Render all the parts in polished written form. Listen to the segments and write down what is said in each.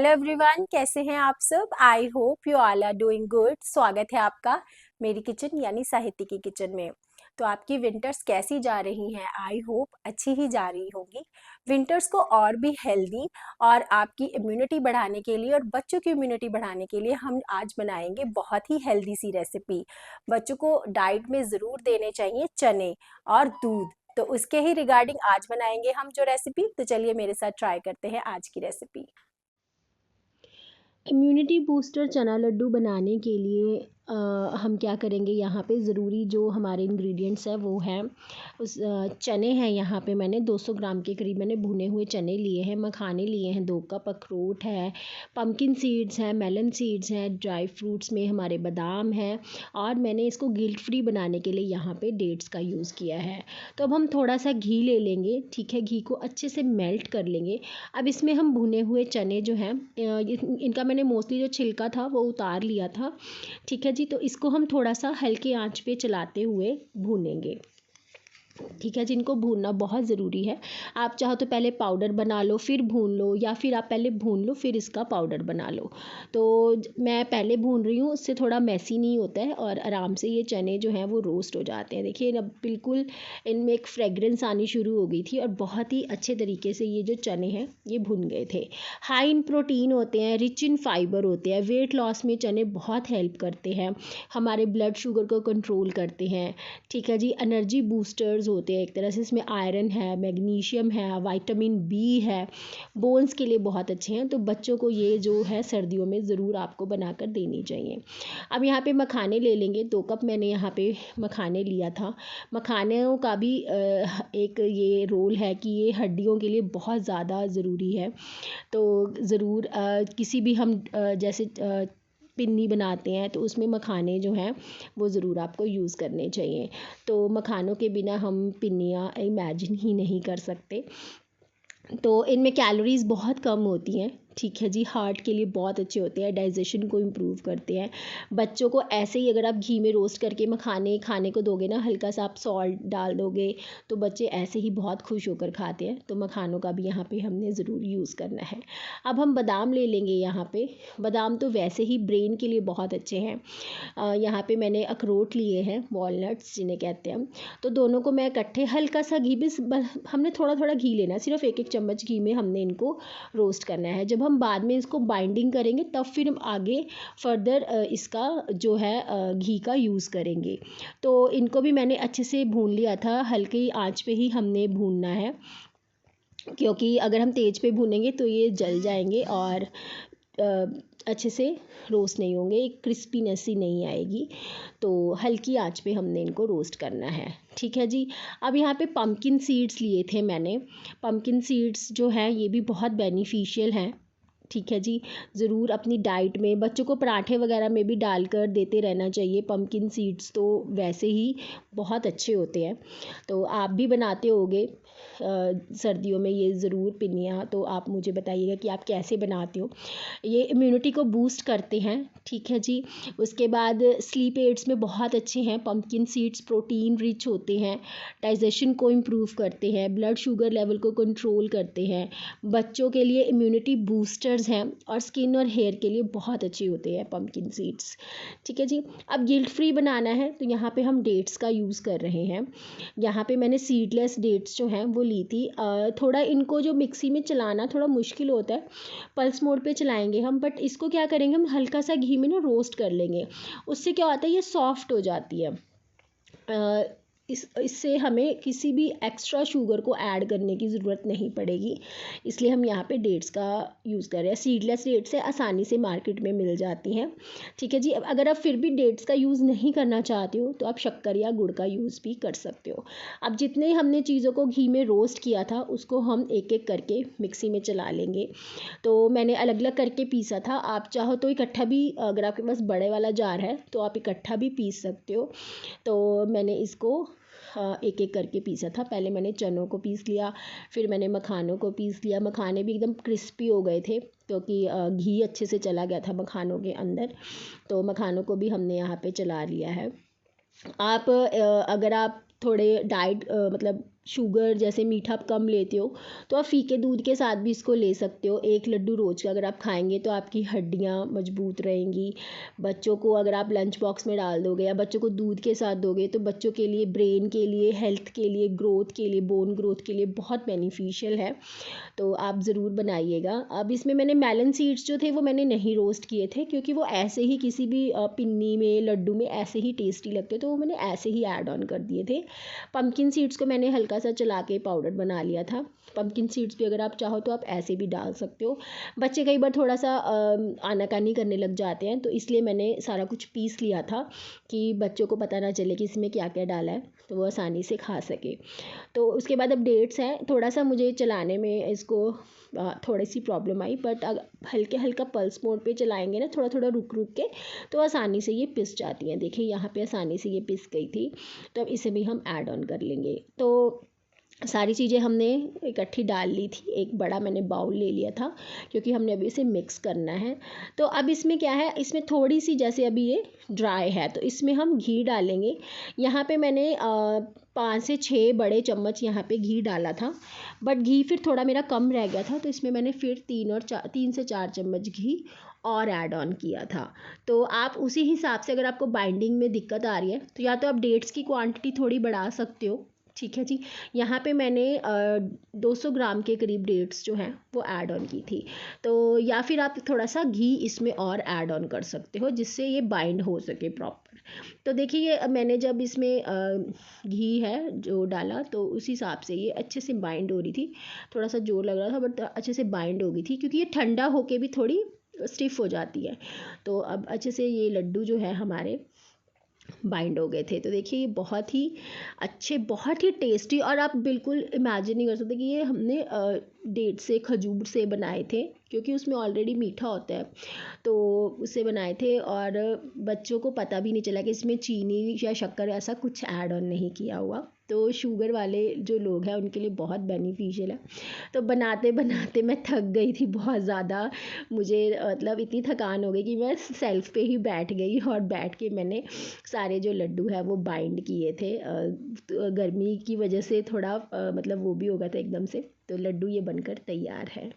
Hello everyone, कैसे हैं आप सब। I hope you all are doing good. स्वागत है आपका मेरी किचन यानी साहित्य की किचन में। तो आपकी विंटर्स कैसी जा रही हैं? आई होप अच्छी ही जा रही होगी। विंटर्स को और भी हेल्दी और आपकी इम्यूनिटी बढ़ाने के लिए और बच्चों की इम्यूनिटी बढ़ाने के लिए हम आज बनाएंगे बहुत ही हेल्दी सी रेसिपी। बच्चों को डाइट में ज़रूर देने चाहिए चने और दूध। तो उसके ही रिगार्डिंग आज बनाएंगे हम जो रेसिपी। तो चलिए मेरे साथ ट्राई करते हैं आज की रेसिपी। इम्यूनिटी बूस्टर चना लड्डू बनाने के लिए हम क्या करेंगे। यहाँ पे ज़रूरी जो हमारे इंग्रेडिएंट्स है वो हैं चने हैं। यहाँ पे मैंने 200 ग्राम के करीब मैंने भुने हुए चने लिए हैं। मखाने लिए हैं 2 कप। अखरोट है, पम्पकिन सीड्स हैं, मेलन सीड्स हैं, ड्राई फ्रूट्स में हमारे बादाम हैं। और मैंने इसको गिल्ट फ्री बनाने के लिए यहाँ पे डेट्स का यूज़ किया है। तो अब हम थोड़ा सा घी ले लेंगे। ठीक है, घी को अच्छे से मेल्ट कर लेंगे। अब इसमें हम भुने हुए चने जो हैं इनका मैंने मोस्टली जो छिलका था वो उतार लिया था। ठीक है जी, तो इसको हम थोड़ा सा हल्के आंच पे चलाते हुए भूनेंगे। ठीक है, जिनको भूनना बहुत ज़रूरी है। आप चाहो तो पहले पाउडर बना लो फिर भून लो, या फिर आप पहले भून लो फिर इसका पाउडर बना लो। तो मैं पहले भून रही हूँ, उससे थोड़ा मैसी नहीं होता है और आराम से ये चने जो हैं वो रोस्ट हो जाते हैं। देखिए अब बिल्कुल इनमें एक फ्रेगरेंस आनी शुरू हो गई थी और बहुत ही अच्छे तरीके से ये जो चने हैं ये भुन गए थे। हाई इन प्रोटीन होते हैं, रिच इन फाइबर होते हैं। वेट लॉस में चने बहुत हेल्प करते हैं, हमारे ब्लड शुगर को कंट्रोल करते हैं। ठीक है जी, एनर्जी बूस्टर्स होते हैं एक तरह से। इसमें आयरन है, मैग्नीशियम है, विटामिन बी है, बोन्स के लिए बहुत अच्छे हैं। तो बच्चों को ये जो है सर्दियों में ज़रूर आपको बनाकर देनी चाहिए। अब यहाँ पे मखाने ले लेंगे। 2 कप मैंने यहाँ पे मखाने लिया था। मखानों का भी एक ये रोल है कि ये हड्डियों के लिए बहुत ज़्यादा ज़रूरी है। तो ज़रूर किसी भी हम जैसे पिन्नी बनाते हैं तो उसमें मखाने जो हैं वो ज़रूर आपको यूज़ करने चाहिए। तो मखानों के बिना हम पिन्नियाँ इमेजिन ही नहीं कर सकते। तो इनमें कैलोरीज़ बहुत कम होती हैं। ठीक है जी, हार्ट के लिए बहुत अच्छे होते हैं, डाइजेशन को इम्प्रूव करते हैं। बच्चों को ऐसे ही अगर आप घी में रोस्ट करके मखाने खाने को दोगे ना, हल्का सा आप सॉल्ट डाल दोगे तो बच्चे ऐसे ही बहुत खुश होकर खाते हैं। तो मखानों का भी यहाँ पे हमने ज़रूर यूज़ करना है। अब हम बादाम ले लेंगे यहाँ पे। बादाम तो वैसे ही ब्रेन के लिए बहुत अच्छे हैं। यहाँ पे मैंने अखरोट लिए हैं, वॉलनट्स जिन्हें कहते हैं हम। तो दोनों को मैं इकट्ठे हल्का सा घी हमने थोड़ा थोड़ा घी लेना है, सिर्फ एक एक चम्मच घी में हमने इनको रोस्ट करना है। जब हम बाद में इसको बाइंडिंग करेंगे तब फिर हम आगे फर्दर इसका जो है घी का यूज़ करेंगे। तो इनको भी मैंने अच्छे से भून लिया था, हल्की आंच पे ही हमने भूनना है, क्योंकि अगर हम तेज़ पे भूनेंगे तो ये जल जाएंगे और अच्छे से रोस्ट नहीं होंगे, एक क्रिस्पीनेस ही नहीं आएगी। तो हल्की आंच पे हमने इनको रोस्ट करना है। ठीक है जी। अब यहाँ पे पम्पकिन सीड्स लिए थे मैंने। पम्पकिन सीड्स जो हैं ये भी बहुत बेनिफिशियल हैं। ठीक है जी, ज़रूर अपनी डाइट में बच्चों को पराठे वगैरह में भी डालकर देते रहना चाहिए। पम्पकिन सीड्स तो वैसे ही बहुत अच्छे होते हैं। तो आप भी बनाते होगे सर्दियों में ये ज़रूर पिन्नियाँ। तो आप मुझे बताइएगा कि आप कैसे बनाते हो। ये इम्यूनिटी को बूस्ट करते हैं। ठीक है जी। उसके बाद स्लीप एड्स में बहुत अच्छे हैं। पम्पकिन सीड्स प्रोटीन रिच होते हैं, डाइजेशन को इम्प्रूव करते हैं, ब्लड शुगर लेवल को कंट्रोल करते हैं। बच्चों के लिए इम्यूनिटी बूस्टर्स हैं और स्किन और हेयर के लिए बहुत अच्छे होते हैं पम्पकिन सीड्स। ठीक है जी। अब गिल्ट फ्री बनाना है तो यहाँ पे हम डेट्स का यूज़ कर रहे हैं। यहाँ पे मैंने सीडलेस डेट्स जो हैं वो ली थी। थोड़ा इनको जो मिक्सी में चलाना थोड़ा मुश्किल होता है, पल्स मोड पे चलाएंगे हम। बट इसको क्या करेंगे, हम हल्का सा घी में ना रोस्ट कर लेंगे। उससे क्या होता है, ये सॉफ्ट हो जाती है। इससे हमें किसी भी एक्स्ट्रा शुगर को ऐड करने की ज़रूरत नहीं पड़ेगी। इसलिए हम यहाँ पे डेट्स का यूज़ कर रहे हैं। सीडलेस डेट्स है, आसानी से मार्केट में मिल जाती हैं। ठीक है जी। अब अगर आप फिर भी डेट्स का यूज़ नहीं करना चाहते हो तो आप शक्कर या गुड़ का यूज़ भी कर सकते हो। अब जितने हमने चीज़ों को घी में रोस्ट किया था उसको हम एक एक करके मिक्सी में चला लेंगे। तो मैंने अलग अलग करके पीसा था। आप चाहो तो इकट्ठा भी, अगर आपके पास बड़े वाला जार है तो आप इकट्ठा भी पीस सकते हो। तो मैंने इसको एक एक करके पीसा था। पहले मैंने चनों को पीस लिया, फिर मैंने मखानों को पीस लिया। मखाने भी एकदम क्रिस्पी हो गए थे क्योंकि घी अच्छे से चला गया था मखानों के अंदर। तो मखानों को भी हमने यहाँ पे चला लिया है। आप अगर आप थोड़े डाइट मतलब शुगर जैसे मीठा आप कम लेते हो तो आप फीके दूध के साथ भी इसको ले सकते हो। एक लड्डू रोज़ का अगर आप खाएंगे तो आपकी हड्डियाँ मजबूत रहेंगी। बच्चों को अगर आप लंच बॉक्स में डाल दोगे या बच्चों को दूध के साथ दोगे तो बच्चों के लिए, ब्रेन के लिए, हेल्थ के लिए, ग्रोथ के लिए, बोन ग्रोथ के लिए बहुत बेनिफिशियल है। तो आप ज़रूर बनाइएगा। अब इसमें मैंने मेलन सीड्स जो थे वो मैंने नहीं रोस्ट किए थे, क्योंकि वो ऐसे ही किसी भी पिन्नी में, लड्डू में ऐसे ही टेस्टी लगते, तो वो मैंने ऐसे ही ऐड ऑन कर दिए थे। पम्पकिन सीड्स को मैंने हल्का सा चला के पाउडर बना लिया था। पम्पकिन सीड्स भी अगर आप चाहो तो आप ऐसे भी डाल सकते हो। बच्चे कई बार थोड़ा सा आनाकानी करने लग जाते हैं, तो इसलिए मैंने सारा कुछ पीस लिया था कि बच्चों को पता ना चले कि इसमें क्या क्या डाला है, तो वो आसानी से खा सके। तो उसके बाद अब डेट्स हैं, थोड़ा सा मुझे चलाने में इसको थोड़ी सी प्रॉब्लम आई, बट हल्के हल्का पल्स मोड पे चलाएंगे ना, थोड़ा थोड़ा रुक रुक के, तो आसानी से ये पिस जाती हैं। देखिए यहाँ पे आसानी से ये पिस गई थी। तो अब इसे भी हम ऐड ऑन कर लेंगे। तो सारी चीज़ें हमने इकट्ठी डाल ली थी। एक बड़ा मैंने बाउल ले लिया था, क्योंकि हमने अभी इसे मिक्स करना है। तो अब इसमें क्या है, इसमें थोड़ी सी, जैसे अभी ये ड्राई है तो इसमें हम घी डालेंगे। यहाँ पे मैंने 5 से 6 बड़े चम्मच यहाँ पे घी डाला था, बट घी फिर थोड़ा मेरा कम रह गया था, तो इसमें मैंने फिर 3 से 4 चम्मच घी और ऐड ऑन किया था। तो आप उसी हिसाब से, अगर आपको बाइंडिंग में दिक्कत आ रही है तो या तो आप डेट्स की क्वांटिटी थोड़ी बढ़ा सकते हो। ठीक है जी। यहाँ पे मैंने 200 ग्राम के करीब डेट्स जो हैं वो ऐड ऑन की थी। तो या फिर आप थोड़ा सा घी इसमें और ऐड ऑन कर सकते हो, जिससे ये बाइंड हो सके प्रॉपर। तो देखिए ये मैंने जब इसमें घी है जो डाला, तो उस हिसाब से ये अच्छे से बाइंड हो रही थी। थोड़ा सा जोर लग रहा था, बट अच्छे से बाइंड हो गई थी, क्योंकि ये ठंडा होके भी थोड़ी स्टिफ हो जाती है। तो अब अच्छे से ये लड्डू जो है हमारे बाइंड हो गए थे। तो देखिए ये बहुत ही अच्छे, बहुत ही टेस्टी, और आप बिल्कुल इमेजिन नहीं कर सकते कि ये हमने डेट से, खजूर से बनाए थे, क्योंकि उसमें ऑलरेडी मीठा होता है, तो उससे बनाए थे। और बच्चों को पता भी नहीं चला कि इसमें चीनी या शक्कर ऐसा कुछ ऐड ऑन नहीं किया हुआ। तो शुगर वाले जो लोग हैं उनके लिए बहुत बेनिफिशियल है। तो बनाते बनाते मैं थक गई थी बहुत ज़्यादा। मुझे मतलब इतनी थकान हो गई कि मैं सेल्फ पे ही बैठ गई, और बैठ के मैंने सारे जो लड्डू है वो बाइंड किए थे। तो गर्मी की वजह से थोड़ा मतलब वो भी हो गया था एकदम से। तो लड्डू ये बनकर तैयार है।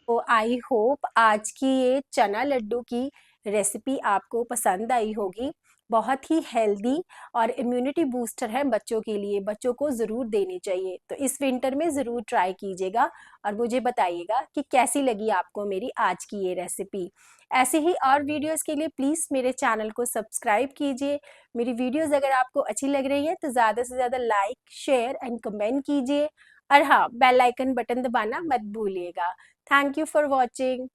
तो आई होप आज की ये चना लड्डू की रेसिपी आपको पसंद आई होगी। बहुत ही हेल्दी और इम्यूनिटी बूस्टर है बच्चों के लिए, बच्चों को ज़रूर देनी चाहिए। तो इस विंटर में ज़रूर ट्राई कीजिएगा और मुझे बताइएगा कि कैसी लगी आपको मेरी आज की ये रेसिपी। ऐसे ही और वीडियोस के लिए प्लीज़ मेरे चैनल को सब्सक्राइब कीजिए। मेरी वीडियोस अगर आपको अच्छी लग रही है तो ज़्यादा से ज़्यादा लाइक, शेयर एंड कमेंट कीजिए। और हाँ, बेल आइकन बटन दबाना मत भूलिएगा। Thank you for watching.